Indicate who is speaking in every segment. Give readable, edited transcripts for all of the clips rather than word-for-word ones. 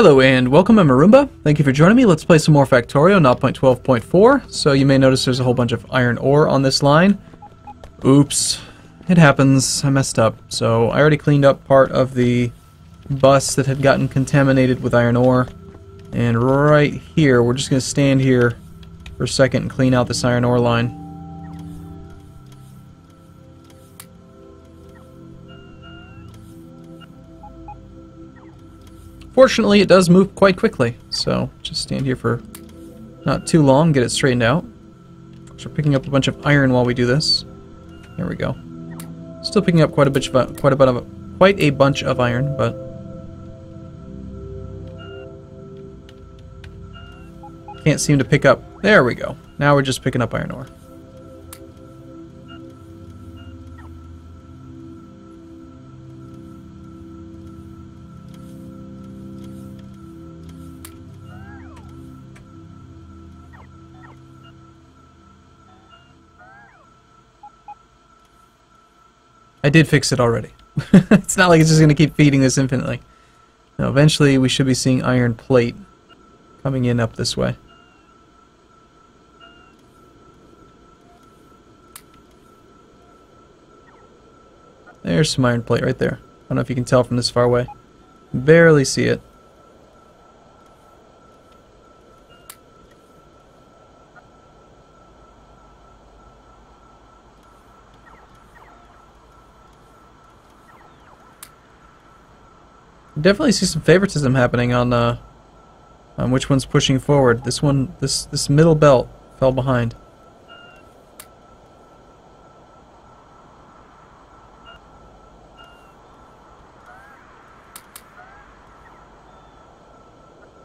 Speaker 1: Hello and welcome, I'm Arumba. Thank you for joining me. Let's play some more Factorio, 0.12.4. So you may notice there's a whole bunch of iron ore on this line. Oops. It happens. I messed up. So I already cleaned up part of the bus that had gotten contaminated with iron ore. And right here, we're just going to stand here for a second and clean out this iron ore line. Fortunately, it does move quite quickly, so just stand here for not too long, get it straightened out. So we're picking up a bunch of iron while we do this. There we go. Still picking up quite a bunch of iron, but can't seem to pick up. There we go. Now we're just picking up iron ore. I did fix it already. It's not like it's just going to keep feeding this infinitely. Now, eventually we should be seeing iron plate coming in up this way. There's some iron plate right there. I don't know if you can tell from this far away. Barely see it. Definitely see some favoritism happening on which one's pushing forward. This one, this middle belt fell behind.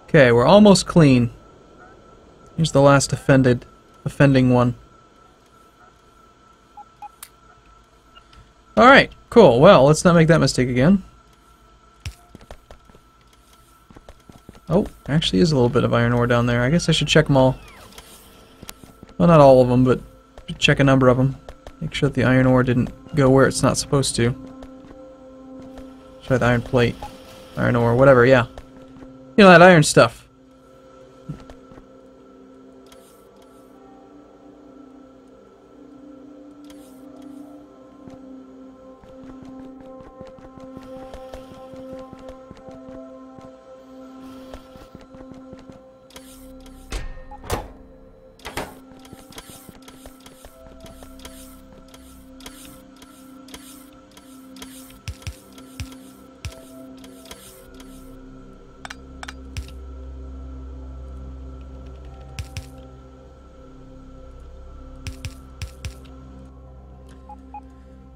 Speaker 1: Okay, we're almost clean. Here's the last offending one. Alright, cool. Well, let's not make that mistake again. Oh, actually is a little bit of iron ore down there. I guess I should check them all. Well, not all of them, but check a number of them. Make sure that the iron ore didn't go where it's not supposed to. Try the iron plate. Iron ore, whatever, yeah. You know, that iron stuff.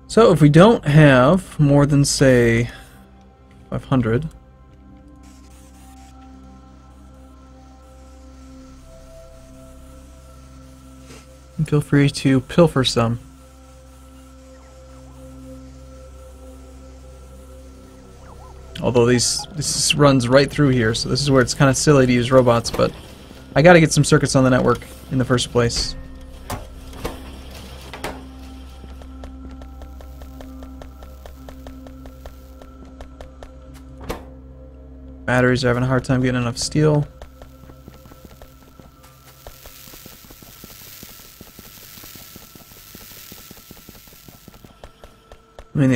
Speaker 1: So if we don't have more than, say, 500, feel free to pilfer some. Although this runs right through here, so this is where it's kind of silly to use robots, but I gotta get some circuits on the network in the first place. Batteries are having a hard time getting enough steel. I mean,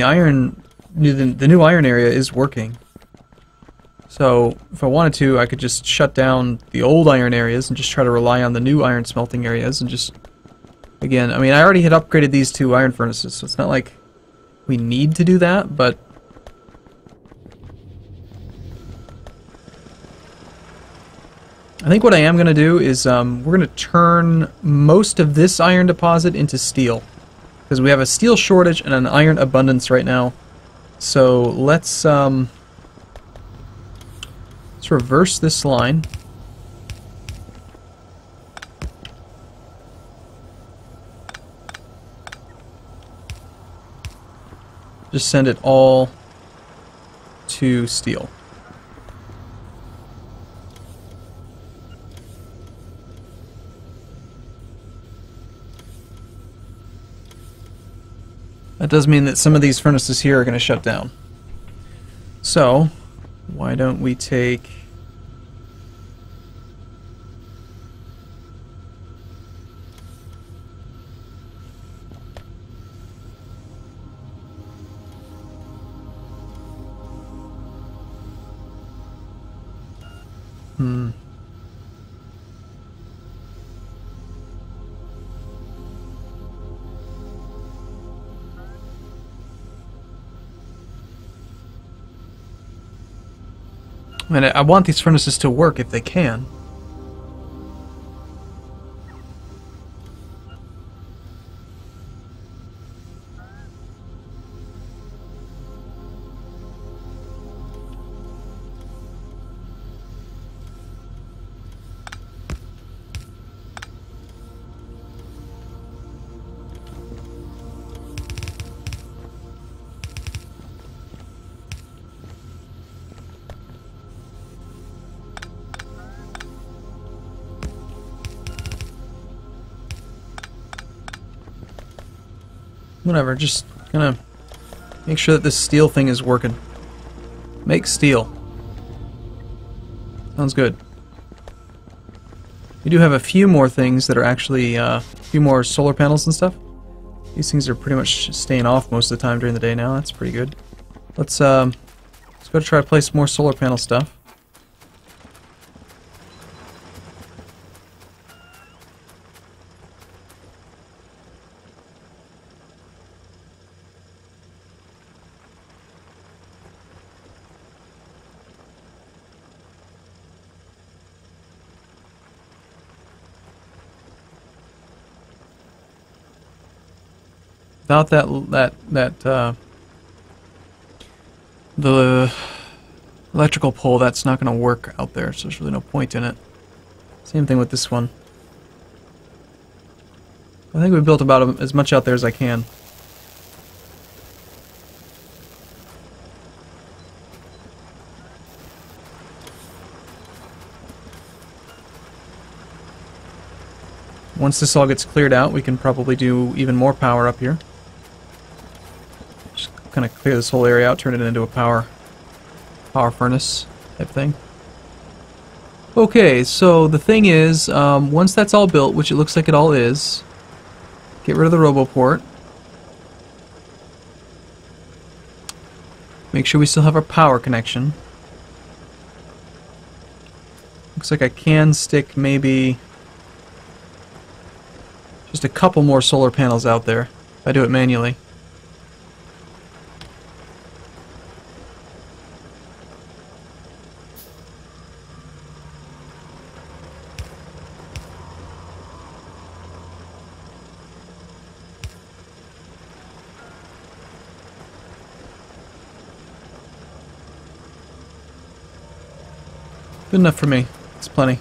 Speaker 1: the new iron area is working. So if I wanted to, I could just shut down the old iron areas and just try to rely on the new iron smelting areas and just, again, I mean, I already had upgraded these two iron furnaces, so it's not like we need to do that, but I think what I am going to do is we're going to turn most of this iron deposit into steel. Because we have a steel shortage and an iron abundance right now. So let's reverse this line. Just send it all to steel. That does mean that some of these furnaces here are going to shut down. So, why don't we take Hmm. I mean, I want these furnaces to work if they can. Whatever, just gonna make sure that this steel thing is working. Make steel. Sounds good. We do have a few more things that are actually, a few more solar panels and stuff. These things are pretty much staying off most of the time during the day now. That's pretty good. Let's go try to place more solar panel stuff. Without the electrical pole, that's not going to work out there, so there's really no point in it. Same thing with this one. I think we built about as much out there as I can. Once this all gets cleared out, we can probably do even more power up here. Just kind of clear this whole area out, turn it into a power furnace type thing. Okay, so the thing is, once that's all built, which it looks like it all is, get rid of the RoboPort. Make sure we still have our power connection. Looks like I can stick maybe just a couple more solar panels out there if I do it manually. Good enough for me. It's plenty.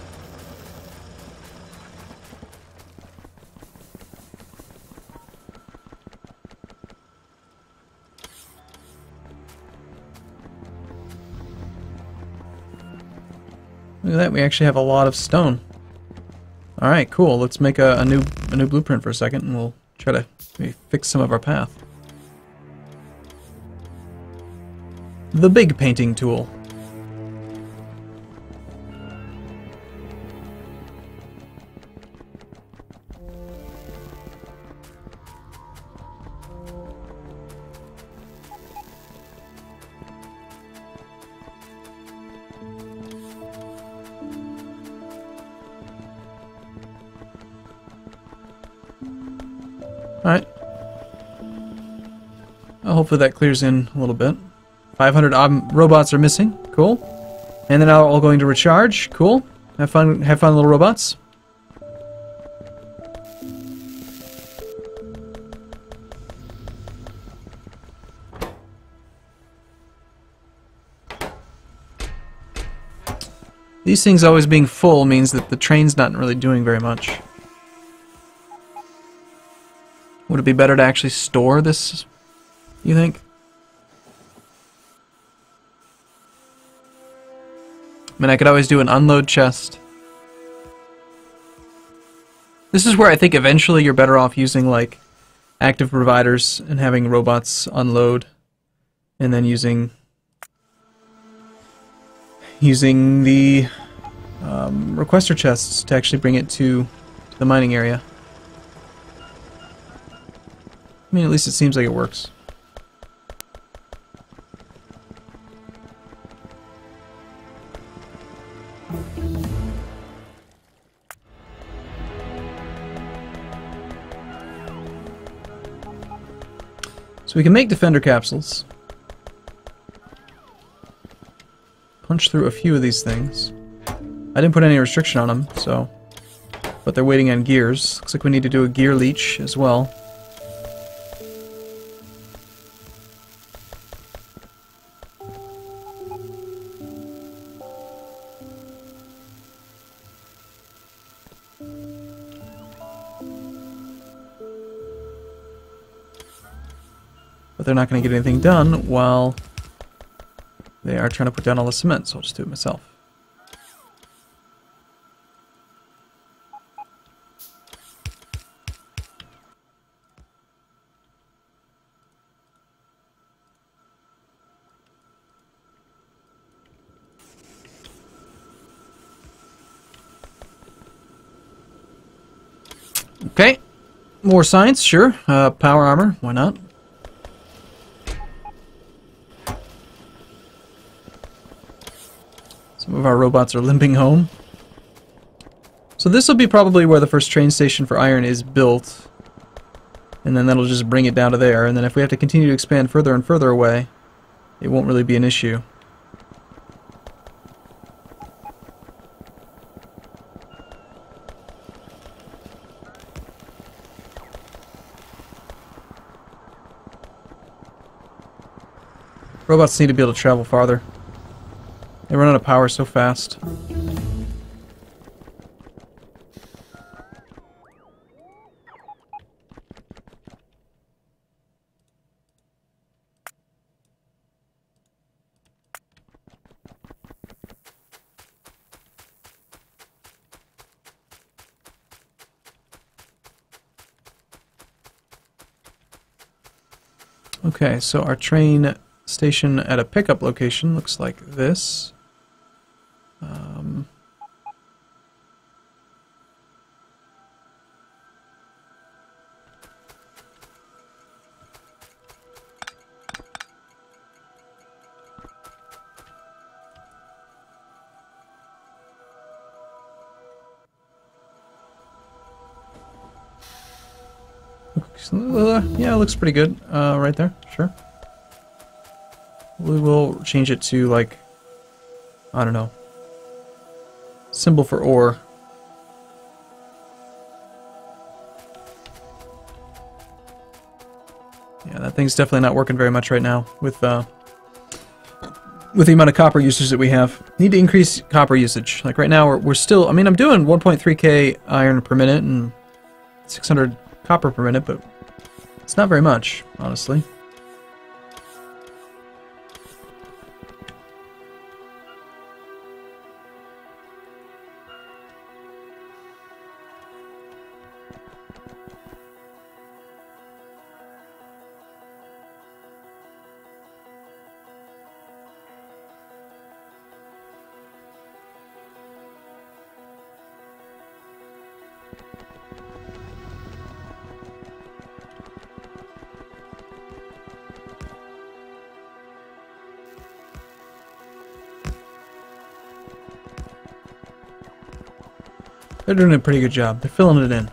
Speaker 1: Look at that, we actually have a lot of stone. Alright, cool. Let's make a new blueprint for a second, and we'll try to maybe fix some of our path. The big painting tool. Alright. Well, hopefully that clears in a little bit. 500 robots are missing. Cool. And they're now all going to recharge. Cool. Have fun, little robots. These things always being full means that the train's not really doing very much. Would it be better to actually store this, you think? I mean, I could always do an unload chest. This is where I think eventually you're better off using, like, active providers and having robots unload, and then using the requester chests to actually bring it to the mining area. I mean, at least it seems like it works. So we can make defender capsules. Punch through a few of these things. I didn't put any restriction on them, so... But they're waiting on gears. Looks like we need to do a gear leech as well. But they're not going to get anything done while they are trying to put down all the cement, so I'll just do it myself. Okay, more science, sure. Power armor, why not? Some of our robots are limping home. So this will be probably where the first train station for iron is built. And then that'll just bring it down to there. And then if we have to continue to expand further and further away, it won't really be an issue. Robots need to be able to travel farther. They run out of power so fast. Okay, so our train station at a pickup location looks like this. Yeah, it looks pretty good right there, sure. We will change it to, like, I don't know, symbol for ore. Yeah, that thing's definitely not working very much right now with the amount of copper usage that we have. Need to increase copper usage. Like right now, we're still, I mean, I'm doing 1.3k iron per minute and 600 copper per minute, but it's not very much, honestly. They're doing a pretty good job. They're filling it in.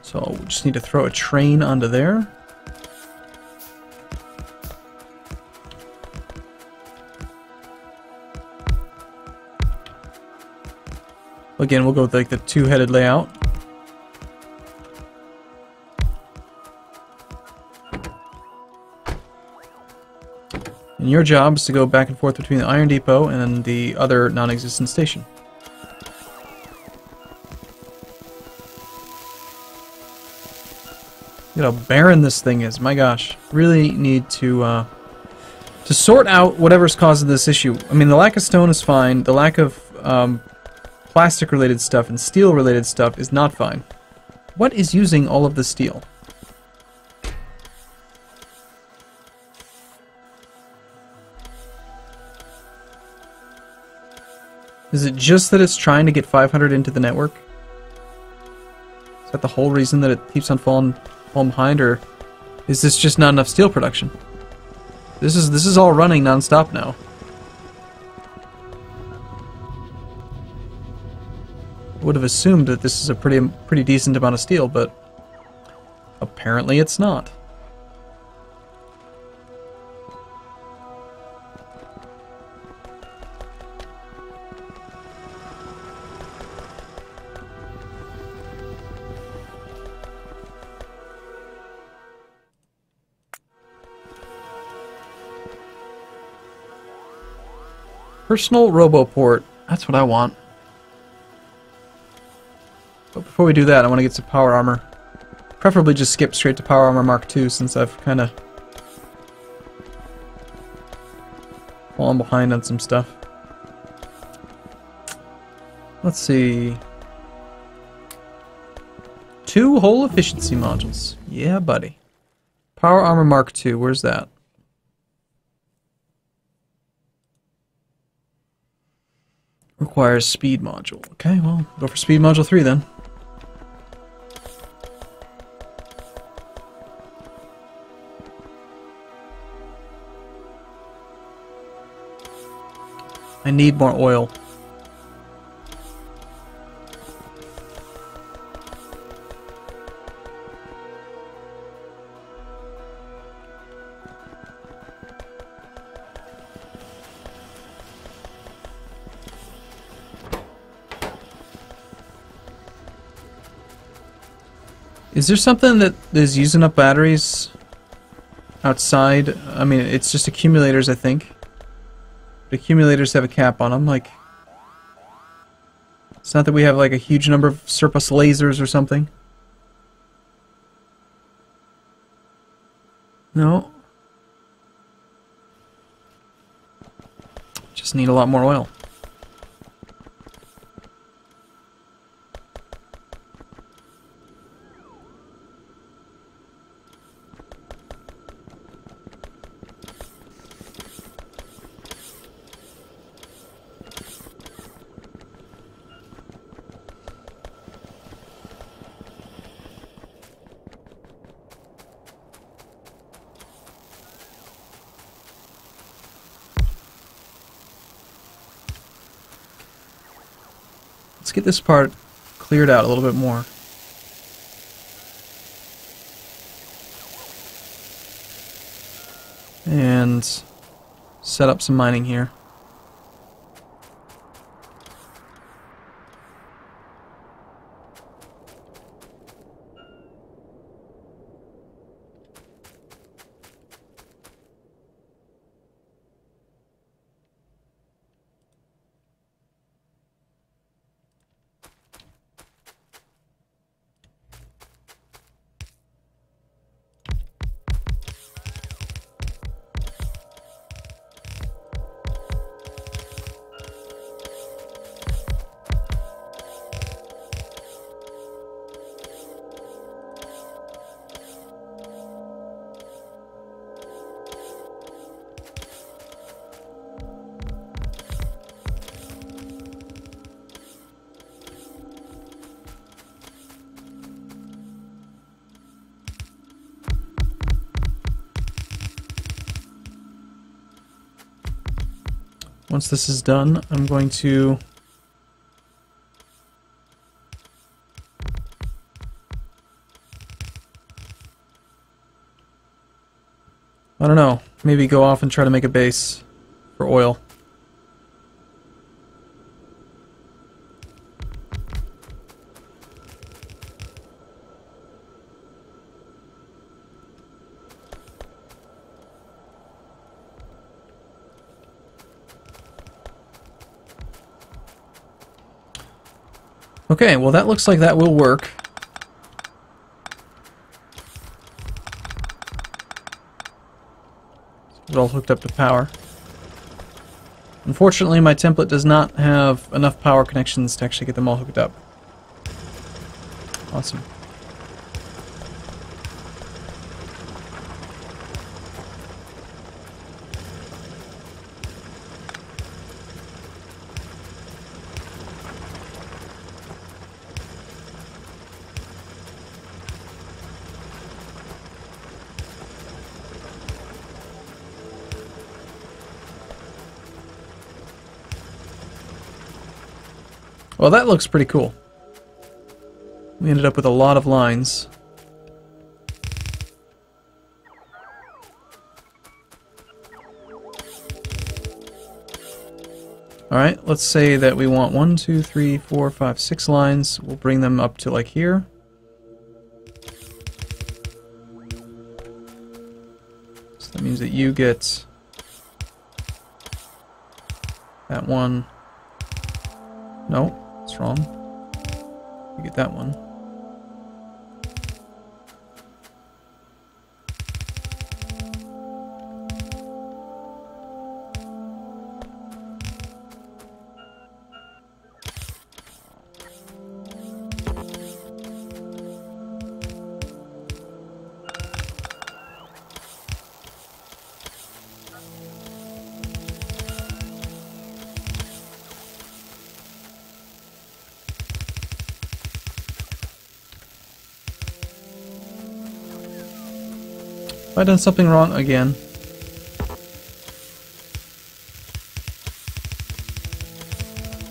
Speaker 1: So we just need to throw a train onto there. Again, we'll go with like the two-headed layout. And your job is to go back and forth between the Iron Depot and the other non-existent station. Look at how barren this thing is. My gosh. Really need to sort out whatever's causing this issue. I mean, the lack of stone is fine. The lack of plastic-related stuff and steel-related stuff is not fine. What is using all of the steel? Is it just that it's trying to get 500 into the network? Is that the whole reason that it keeps on falling behind, or is this just not enough steel production? This is all running non-stop now. would have assumed that this is a pretty decent amount of steel, but apparently it's not. Personal Roboport. That's what I want. But before we do that, I want to get some power armor. Preferably just skip straight to Power Armor Mark II, since I've kind of fallen behind on some stuff. Let's see. 2 whole efficiency modules. Yeah, buddy. Power Armor Mark II. Where's that? Requires speed module. Okay, well, go for speed module 3 then. I need more oil. Is there something that is using up batteries outside? I mean, it's just accumulators, I think. But accumulators have a cap on them, like... It's not that we have, like, a huge number of surplus lasers or something. No. Just need a lot more oil. Let's get this part cleared out a little bit more. And set up some mining here. Once this is done, I'm going to I don't know, maybe go off and try to make a base for oil. Okay, well that looks like that will work. It's all hooked up to power. Unfortunately, my template does not have enough power connections to actually get them all hooked up. Awesome. Well, that looks pretty cool. We ended up with a lot of lines. Alright, let's say that we want 1, 2, 3, 4, 5, 6 lines. We'll bring them up to like here. So that means that you get that one. No, that's wrong. You get that one. Have I done something wrong again?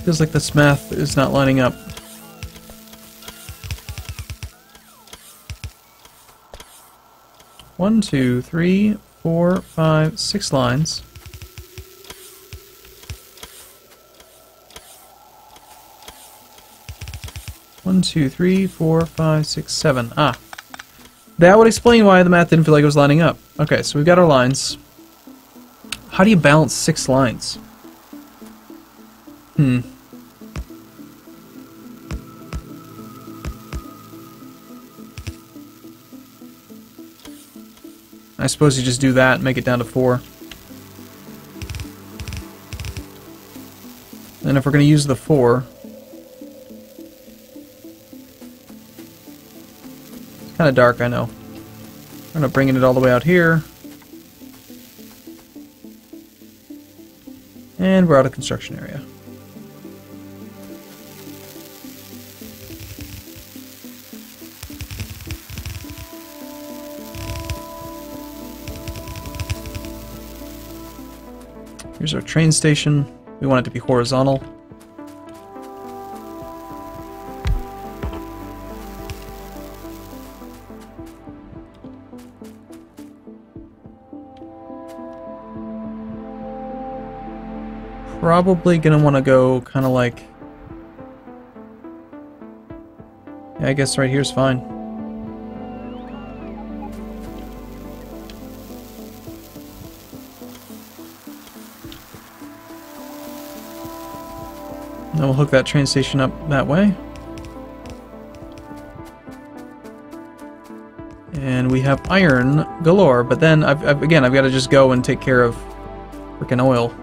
Speaker 1: Feels like this math is not lining up. One, two, three, 4, 5, 6 lines. One, two, 3, 4, 5, 6, 7. Ah. That would explain why the math didn't feel like it was lining up. Okay, so we've got our lines. How do you balance 6 lines? I suppose you just do that and make it down to 4. And if we're going to use the 4... Kind of dark, I know. I'm gonna bring it all the way out here. And we're out of construction area. Here's our train station. We want it to be horizontal. Probably gonna want to go kind of like... Yeah, I guess right here's fine. Then we'll hook that train station up that way. And we have iron galore, but then I've got to just go and take care of frickin' oil.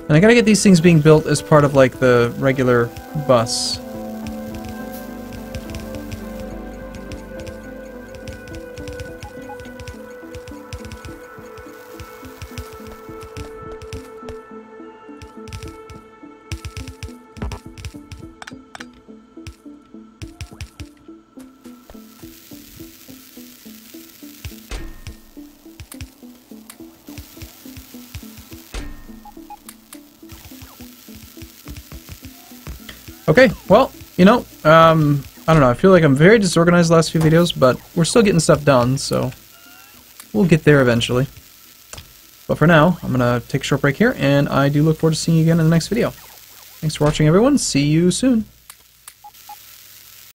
Speaker 1: And I gotta get these things being built as part of like the regular bus. Okay, well, you know, I don't know, I feel like I'm very disorganized the last few videos, but we're still getting stuff done, so we'll get there eventually. But for now, I'm gonna take a short break here, and I do look forward to seeing you again in the next video. Thanks for watching, everyone. See you soon.